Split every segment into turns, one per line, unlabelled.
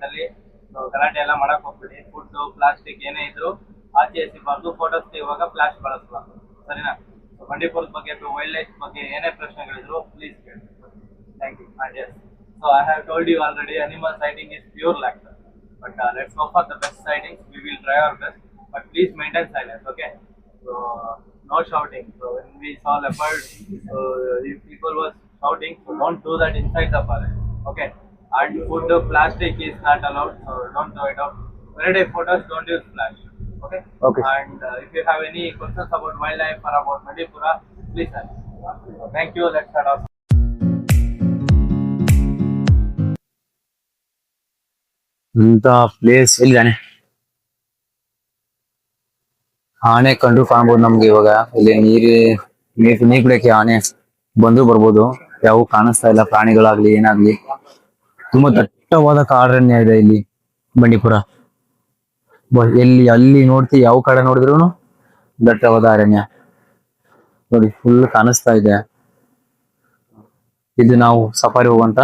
ಅಲ್ಲಿ ಗಲಾಟೆ ಎಲ್ಲ ಮಾಡಕ್ ಹೋಗ್ಬಿಡಿ. ಫುಡ್ ಪ್ಲಾಸ್ಟಿಕ್ ಏನೇ ಇದ್ರು ಆಚೆ ಎಸಿಬಾರ್ದು. ಫೋಟೋಸ್ ಇವಾಗ ಫ್ಲಾಶ್ ಬಳಸಬಾರ್ದು, ಸರಿನಾ? ಬಂಡೀಪುರದ ಬಗ್ಗೆ ವೈಲ್ಡ್ ಲೈಫ್ ಬಗ್ಗೆ ಏನೇ ಪ್ರಶ್ನೆಗಳಿದ್ರು ಪ್ಲೀಸ್ ಕೇಳಿ. Thank you. And yes, so I have told you already, animal sighting is pure luck. But let's hope for the best sightings. We will try our best. But please maintain silence, okay? So no shouting. So when we saw leopard, so if people were shouting, so don't do that inside the forest, okay? And food plastic is not allowed, so don't throw it out. Everyday photos, don't use flash, okay?
Okay.
And if you have any questions about wildlife or about Mandipura, please ask. So, thank you. Let's start off.
ಇಂತ place ಎಲ್ಲಿದ್ದಾನೆ? ಆನೆ ಕಂಡು ಕಾಣ್ಬೋದು ನಮ್ಗೆ ಇವಾಗ. ಇಲ್ಲಿ ನೀರ್ ಕುಡಿಯಕ್ಕೆ ಆನೆ ಬಂದು ಬರ್ಬೋದು. ಯಾವ ಕಾಣಿಸ್ತಾ ಇಲ್ಲ, ಪ್ರಾಣಿಗಳಾಗ್ಲಿ ಏನಾಗ್ಲಿ. ತುಂಬಾ ದಟ್ಟವಾದ ಕಾಡಾರಣ್ಯ ಇದೆ ಇಲ್ಲಿ ಬಂಡೀಪುರ. ಅಲ್ಲಿ ನೋಡ್ತಿ, ಯಾವ ಕಡೆ ನೋಡಿದ್ರು ದಟ್ಟವಾದ ಅರಣ್ಯ ನೋಡಿ, ಫುಲ್ ಕಾಣಿಸ್ತಾ ಇದೆ. ಇದು ನಾವು ಸಫಾರಿ ಹೋಗುವಂತ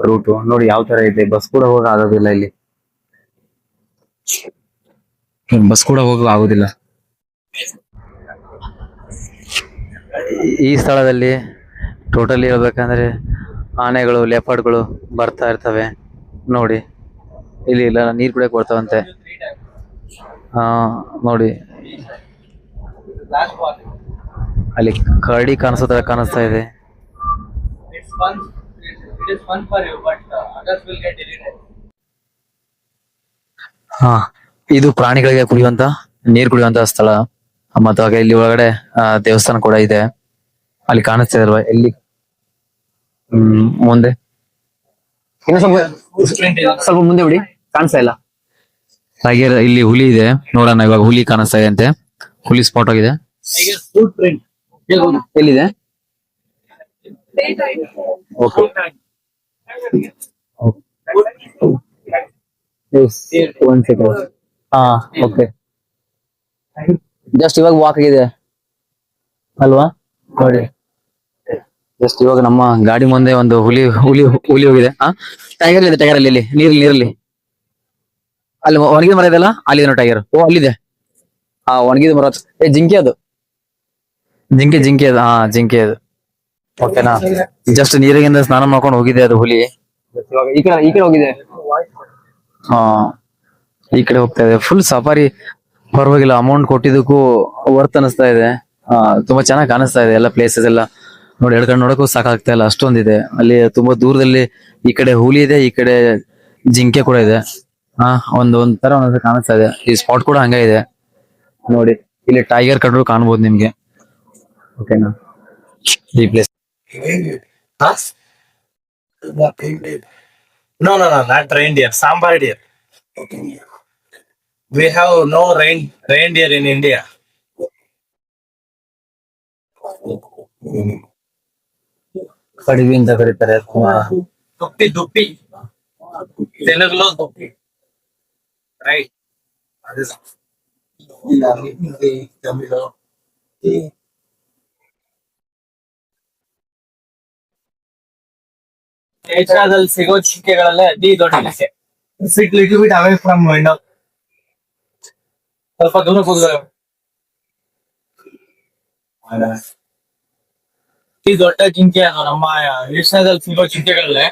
ರೂಟ್ ನೋಡಿ ಯಾವ ತರ ಇದೆ. ಬಸ್ ಕೂಡ ಹೋಗಕ್ ಆಗೋದಿಲ್ಲ ಇಲ್ಲಿ, ಬಸ್ ಕೂಡ ಹೋಗಕ್ ಆಗೋದಿಲ್ಲ. ಈ ಸ್ಥಳದಲ್ಲಿ ಟೋಟಲಿ ಹೇಳ್ಬೇಕಂದ್ರೆ ಆನೆಗಳು, ಲೆಪರ್ಡ್ಗಳು ಬರ್ತಾ ಇರ್ತವೆ ನೋಡಿ. ಇಲ್ಲಿ ಇಲ್ಲ ನೀರ್ ಕುಡಿಯಕ್ ಬರ್ತಾವಂತೆ. ನೋಡಿ ಅಲ್ಲಿ ಕರಡಿ ಕಾಣಿಸೋ ತರ ಕಾಣಿಸ್ತಾ ಇದೆ.
It is fun for you, but others will get irritated.
ಇದು ಪ್ರಾಣಿಗಳಿಗೆ ನೀರ್ ಕುಡಿಯುವಂತ ಸ್ಥಳ. ಮತ್ತು ಹಾಗೆ ಇಲ್ಲಿ ಒಳಗಡೆ ದೇವಸ್ಥಾನ ಕೂಡ ಇದೆ. ಅಲ್ಲಿ ಕಾಣಿಸ್ತಾ ಇಲ್ವಾ? ಎಲ್ಲಿ ಮುಂದೆ ಇನ್ನು ಸ್ವಲ್ಪ ಮುಂದೆ ಬಿಡಿ, ಕಾಣಿಸ್ತಾ ಇಲ್ಲ. ಹಾಗೆ ಇಲ್ಲಿ ಹುಲಿ ಇದೆ, ನೋಡೋಣ ಇವಾಗ. ಹುಲಿ ಕಾಣಿಸ್ತಾ ಇದೆ ಅಂತೆ, ಹುಲಿ ಸ್ಪಾಟ್ ಆಗಿದೆ. ಎಲ್ಲಿದೆ? ಓಕೆ, ಜಸ್ಟ್ ಇವಾಗ ವಾಕ್ ಆಗಿದೆ ಅಲ್ವಾ? ನೋಡಿ, ಜಸ್ಟ್ ಇವಾಗ ನಮ್ಮ ಗಾಡಿ ಮುಂದೆ ಒಂದು ಹುಲಿ ಹೋಗಿದೆ. ಟೈಗರ್ ಇದೆ, ಟೈಗರ್ ಅಲ್ಲಿ ನೀರಲ್ಲಿ ಅಲ್ಲಿ ಒಣಗಿದ ಮರ ಇದೆಲ್ಲ, ಅಲ್ಲಿದೆ ಟೈಗರ್. ಓ, ಅಲ್ಲಿದೆ ಒಣಗಿದ ಮರ. ಜಿಂಕೆ ಅದು, ಜಿಂಕೆ ಅದು. ಜಿಂಕೆ ಅದು. ಓಕೆನಾ? ಜಸ್ಟ್ ನೀರಿಗಿಂದ ಸ್ನಾನ ಮಾಡ್ಕೊಂಡು ಹೋಗಿದೆ ಅದು ಹುಲಿ. ಈ ಕಡೆ ಹೋಗಿದೆ. ಈ ಕಡೆ ಹೋಗ್ತಾ ಇದೆ. ಫುಲ್ ಸಫಾರಿ, ಪರವಾಗಿಲ್ಲ. ಅಮೌಂಟ್ ಕೊಟ್ಟಿದ್ದಕ್ಕೂ ವರ್ತ್ ಅನಿಸ್ತಾ ಇದೆ. ತುಂಬಾ ಚೆನ್ನಾಗಿ ಕಾಣಿಸ್ತಾ ಇದೆ ಎಲ್ಲ ಪ್ಲೇಸಸ್ ಎಲ್ಲ ನೋಡಿ. ಎಳ್ಕೊಂಡು ನೋಡಕ್ಕೂ ಸಾಕಾಗ್ತಾ ಇಲ್ಲ, ಅಷ್ಟೊಂದಿದೆ ಅಲ್ಲಿ. ತುಂಬಾ ದೂರದಲ್ಲಿ ಈ ಕಡೆ ಹುಲಿ ಇದೆ, ಈ ಕಡೆ ಜಿಂಕೆ ಕೂಡ ಇದೆ. ಒಂದೊಂದ್ ತರ ಕಾಣಿಸ್ತಾ ಇದೆ. ಈ ಸ್ಪಾಟ್ ಕೂಡ ಹಂಗ ಇದೆ ನೋಡಿ. ಇಲ್ಲಿ ಟೈಗರ್ ಕಂಡ್ರು ಕಾಣ್ಬೋದು ನಿಮ್ಗೆ. ಓಕೆನಾ? ಈ place
No, not reindeer. Sambar deer. We have no reindeer in India.
ಕಡಿವಿ ಅಂತ ಕರೀತಾರೆ.
Duppi. Telugulo duppi. Right.
ಏಷ್ಯಾದಲ್ಲಿ ಸಿಗೋ ಚಿಕ್ಕೆಗಳಲ್ಲೇ ಅತಿ ದೊಡ್ಡ ಚಿಕ್ಕೆ.
Sit little bit away from window.
ಸ್ವಲ್ಪ ದೂರ ಕೂತ್ಕೊಳ್ಳಿ.
ಈ ದೊಡ್ಡ ಜಿಂಕೆ ನಮ್ಮ ಏಷ್ಯಾದಲ್ಲಿ ಸಿಗೋ ಜಿಂಕೆಗಳಲ್ಲೇ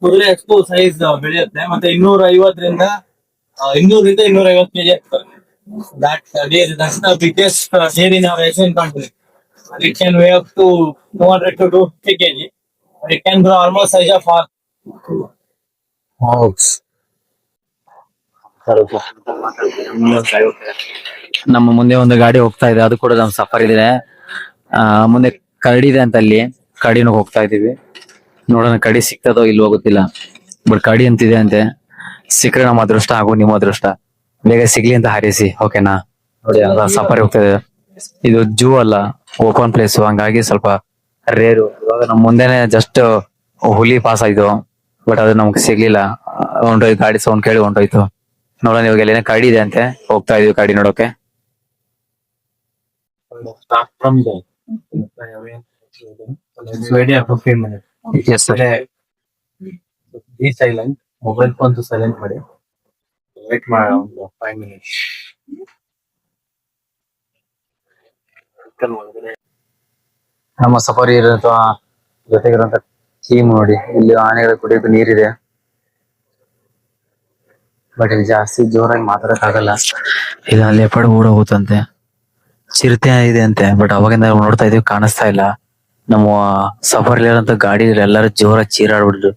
ಕುದುರೆ ಎಷ್ಟು ಸೈಜ್ ಬೆಳೆಯುತ್ತೆ. ಮತ್ತೆ 250 250 ಕೆಜಿ ಆಗ್ತದೆ. That's the biggest deer in our Asian country. It can weigh up to 200 to 250 kg. It can grow almost size of horse.
ನಮ್ಮ ಮುಂದೆ ಒಂದು ಗಾಡಿ ಹೋಗ್ತಾ ಇದೆ, ಅದು ಕೂಡ ನಮ್ಮ ಸಫರ್ ಇದೆ. ಮುಂದೆ ಕರಡಿ ಇದೆ ಅಂತ, ಅಲ್ಲಿ ಕರಡಿನ ಹೋಗ್ತಾ ಇದೀವಿ. ನೋಡೋಣ ಕರಡಿ ಸಿಗ್ತದೋ ಇಲ್ವೋ ಗೊತ್ತಿಲ್ಲ, ಬಟ್ ಕರಡಿ ಅಂತಿದೆ ಅಂತೆ. ಸಿಕ್ಕರೆ ನಮ್ಮ ಅದೃಷ್ಟ ಹಾಗೂ ನಿಮ್ಮ ಅದೃಷ್ಟ. ಬೇಗ ಸಿಗ್ಲಿ ಅಂತ ಹಾರೈಸಿ, ಓಕೆನಾ? ನೋಡಿ ಸಫಾರಿ ಹೋಗ್ತಾ ಇದೆ. ಇದು ಜೂ ಅಲ್ಲ, ಓಪನ್ ಪ್ಲೇಸ್, ಹಂಗಾಗಿ ಸ್ವಲ್ಪ ರೇರು. ಇವಾಗ ನಮ್ ಮುಂದೆನೆ ಜಸ್ಟ್ ಹುಲಿ ಪಾಸ್ ಆಯ್ತು, ಬಟ್ ಅದು ನಮ್ಗೆ ಸಿಗ್ಲಿಲ್ಲ. ಹೊಂಟೋಯ್ತು, ಗಾಡಿ ಸೌಂಡ್ ಕೇಳಿ ಹೊಂಟೋಯ್ತು. ನೋಡೋಣ ಇವಾಗ ಏನೇ ಕರಡಿ ಇದೆ ಅಂತೆ, ಹೋಗ್ತಾ ಇದೀವಿ ಕರಡಿ ನೋಡೋಕೆ.
It's 15 minutes.
Yes, sir.
Beach island.
Mobile phone silent ಮಾಡಿ ವೇಟ್ ಮಾಡ ಒಂದು 5 ಮಿನಿಟ್ಸ್. ನಮ್ಮ ಸಫಾರಿ ಇರೋ ಜೊತೆಗಿರುವಂತ ಟೀಮ್ ನೋಡಿ, ಇಲ್ಲಿ ಆನೆಗಳು ಕುಡಿಯೋಕೆ ನೀರಿದೆ. ಬಟ್ ಇಲ್ಲಿ ಜಾಸ್ತಿ ಜೋರಾಗಿ ಮಾತಾಡಕ್ ಆಗಲ್ಲ. ಇಲ್ಲ ಲೆಪರ್ಡ್ ಓಡೋಗುತ್ತಂತೆ, ಚಿರತೆ ಇದೆ ಅಂತೆ. ಬಟ್ ಅವಾಗಿಂದ ನೋಡ್ತಾ ಇದೀವಿ, ಕಾಣಿಸ್ತಾ ಇಲ್ಲ. ನಮ್ಮ ಸಫಾರಿ ಇರೋಂತ ಗಾಡಿ ಎಲ್ಲರೂ ಜೋರಾಗಿ ಚೀರಾಡ್ಬಿಡ್ರು.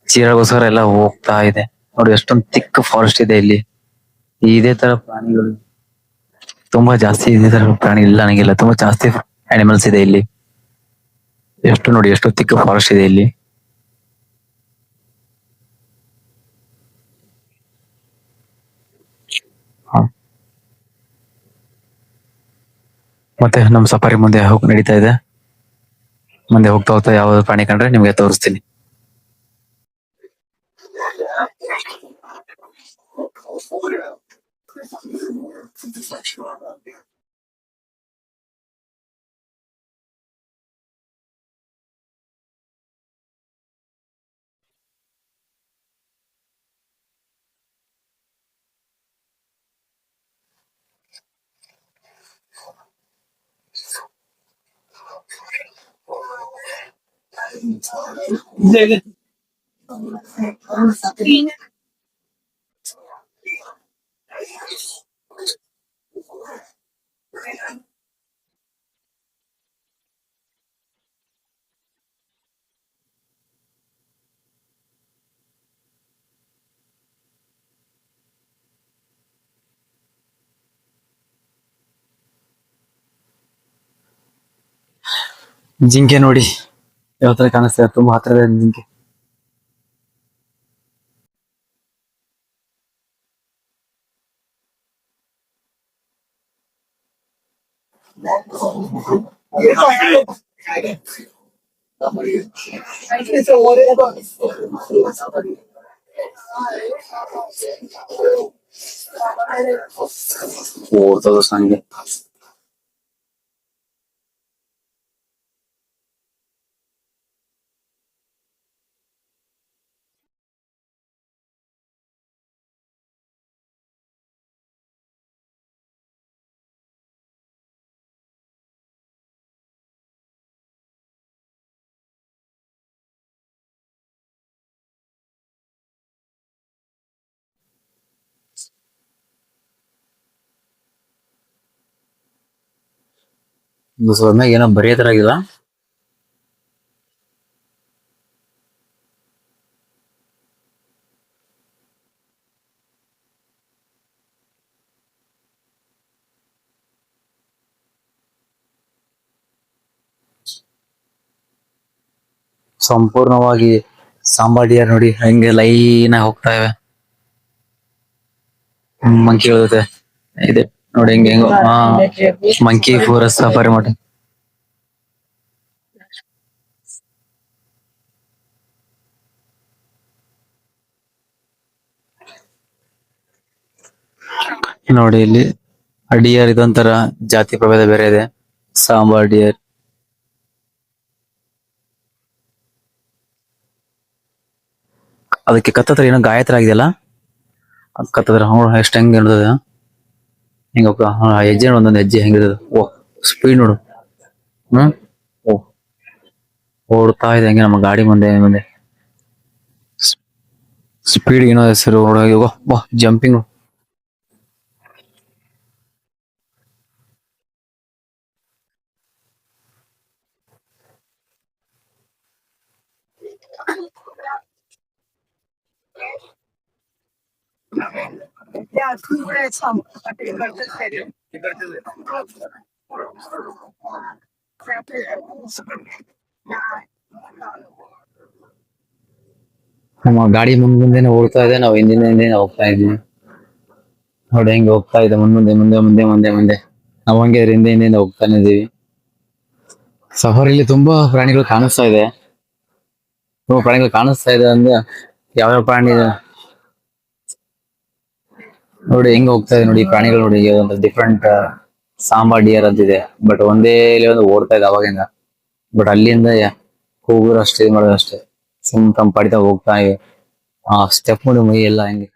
ಚೀರಾಗೋಸ್ಕರ ಎಲ್ಲ ಹೋಗ್ತಾ ಇದೆ. ನೋಡಿ ಎಷ್ಟೊಂದು ತಿಕ್ ಫಾರೆಸ್ಟ್ ಇದೆ ಇಲ್ಲಿ. ಇದೇ ತರ ಪ್ರಾಣಿಗಳು ತುಂಬಾ ಜಾಸ್ತಿ, ಇದೇ ತರ ಪ್ರಾಣಿ ಇಲ್ಲ ನನಗಿಲ್ಲ, ತುಂಬಾ ಜಾಸ್ತಿ ಅನಿಮಲ್ಸ್ ಇದೆ ಇಲ್ಲಿ. ಎಷ್ಟು ನೋಡಿ, ಎಷ್ಟು ತಿಕ್ ಫಾರೆಸ್ಟ್ ಇದೆ ಇಲ್ಲಿ. ಹ. ಮತ್ತೆ ನಮ್ ಸಫಾರಿ ಮುಂದೆ ಹೋಗಿ ನಡೀತಾ ಇದೆ. ಮುಂದೆ ಹೋಗ್ತಾ ಹೋಗ್ತಾ ಯಾವ್ದು ಪ್ರಾಣಿ ಕಂಡ್ರೆ ನಿಮ್ಗೆ ತೋರಿಸ್ತೀನಿ. ಜಿಂಕೆ ನೋಡಿ ಯಾವ ತರ ಕಾಣಿಸ್ತಾ ಇದೆ, ತುಂಬಾ ಹತ್ತಿರ ಇದೆ ಜಿಂಕೆ. ಓಡ್ತದ ಸಂಗೆ. ಮ್ಯಾಗ ಏನೋ ಬರೆಯೋದ್ರಾಗಿಲ್ಲ. ಸಂಪೂರ್ಣವಾಗಿ ಸಾಂಬಾಡಿಯರ್ ನೋಡಿ ಹೆಂಗೆ ಲೈನ್ ಆಗಿ ಹೋಗ್ತಾ ಇವೆ. ಮಂಕಿ ಹೋಗುತ್ತೆ ಇದೆ ನೋಡಿ, ಹೆಂಗೆ ಹೆಂಗೋ. ಹಾ, ಮಂಕಿ ಫಾರೆಸ್ಟ್ ಸಫಾರಿ ಮಾಡಿ. ನೋಡಿ ಇಲ್ಲಿ ಡಿಯರ್ ಇದೊಂಥರ ಜಾತಿ ಪ್ರಭೇದ ಬೇರೆ ಇದೆ, ಸಾಂಬಾರ್ ಡಿಯರ್. ಅದಕ್ಕೆ ಕತ್ತತ್ರ ಏನೋ ಗಾಯತ್ರ ಆಗಿದೆಯಲ್ಲ, ಅದ್ ಕತ್ತದ್ರ ಎಷ್ಟು ಹೆಂಗ್ ಇರ್ತದ, ಹಿಂಗ ಹೆಜ್ಜೆ ಒಂದೊಂದು ಹೆಜ್ಜೆ ಹೆಂಗಿರ್ತದ. ಓಹ್ ಸ್ಪೀಡ್ ನೋಡು. ಓಹ್ ಓಡ್ತಾ ಇದೆ ಹಂಗೆ ನಮ್ಮ ಗಾಡಿ ಮುಂದೆ ಮುಂದೆ. ಸ್ಪೀಡ್ ಏನೋ ಹೆಸರು ಓಡೋಗಿ ವಾಹ್ ಜಂಪಿಂಗ್. ನಮ್ಮ ಗಾಡಿ ಮುಂದೆನೆ ಓಡ್ತಾ ಇದೆ, ನಾವು ಹಿಂದಿನ ಹೋಗ್ತಾ ಇದೀವಿ. ನೋಡಿ ಹೆಂಗೆ ಹೋಗ್ತಾ ಇದೆ ಮುಂದೆ ಮುಂದೆ ಮುಂದೆ ಮುಂದೆ ಮುಂದೆ. ನಾವು ಹಂಗೆ ಹಿಂದೆ ಹೋಗ್ತಾನೆ ಇದೀವಿ. ಸಫಾರಿಲಿ ತುಂಬಾ ಪ್ರಾಣಿಗಳು ಕಾಣಿಸ್ತಾ ಇದೆ. ತುಂಬಾ ಪ್ರಾಣಿಗಳು ಕಾಣಿಸ್ತಾ ಇದೆ ಅಂದ್ರೆ ಯಾವ್ಯಾವ ಪ್ರಾಣಿ ಇದೆ ನೋಡಿ, ಹೆಂಗ್ ಹೋಗ್ತಾ ಇದೆ ನೋಡಿ ಪ್ರಾಣಿಗಳು. ನೋಡಿ ಒಂದು ಡಿಫ್ರೆಂಟ್ ಸಾಂಬಾರ್ ಡಿಯರ್ ಅಂತಿದೆ. ಬಟ್ ಒಂದೇ ಒಂದು ಓಡ್ತಾ ಇದೆ ಅವಾಗಿಂದ. ಬಟ್ ಅಲ್ಲಿಂದ ಕೂಗುರು ಅಷ್ಟೇ, ಮಾಡೋದು ಅಷ್ಟೇ, ಸುಮ್ ತಂಪಾಡಿತಾ ಹೋಗ್ತಾ ಇವೆ. ಸ್ಟೆಪ್ ನೋಡಿ ಮೈ ಎಲ್ಲ ಹಂಗೆ